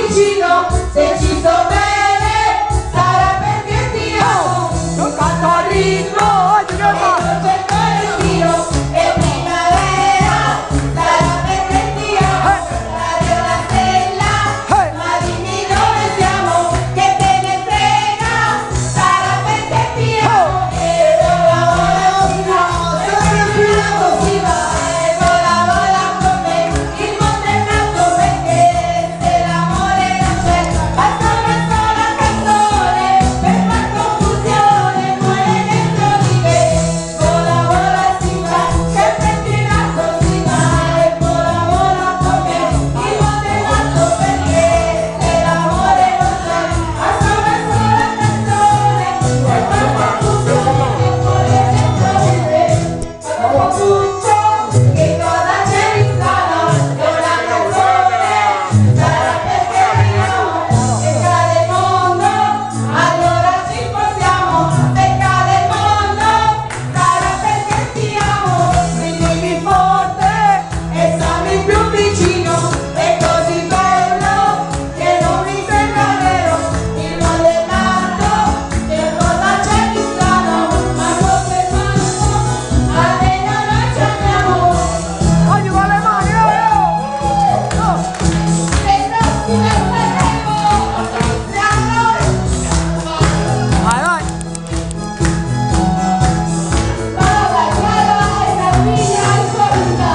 vicino, se ci sto bene, sarà perché ti amo. Non canto al ritmo, oggi che va? Non cerco il respiro, è primavera, sarà perché ti amo. Radio la stella, ma dimmi dove siamo, che te ne frega, sarà perché ti amo. E vola vola si va, si va, e vola vola con me, il mondo è nato perché se l'amore non c'è, basta una sola canzone per far confusione, muore dentro di me. Vola vola si va, sempre tirato si va, e vola vola con me, il mondo è nato perché se l'amore non c'è, basta una sola canzone per far confusione, muore dentro di me. Tutto, che cosa c'è di strano? È una canzone, sarà perché ti amo. Se cade il mondo, allora ci possiamo. Se cade il mondo, sarà perché ti amo. Stringimi forte e stammi più vicino. È così bello che non mi sembra vero. Il mondo è nato, che cosa c'è di strano? Ma forse almeno noi ci amiamo. Oggi va le mani, Le prossime saremo, siamo. Vai, vai. Vola, la figlia insolita,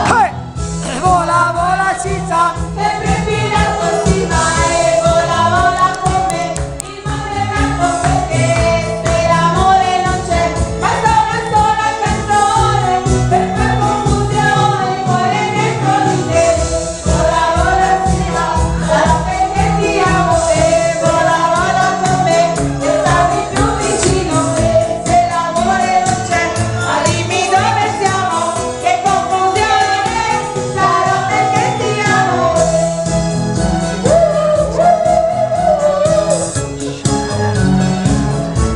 Vola, vola, ci sta. sempre filato si va e vola, vola con me. Il mondo è nato perché se l'amore non c'è, basta una sola canzone per far confusione, muore dentro di te. Vola, vola si va, sarà perché ti amo e vola, vola con me, e stammi più vicino se l'amore non c'è, ma dimmi dove siamo, che confusione, sarà perché ti amo.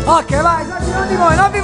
Ok, vai, non di voi, non vi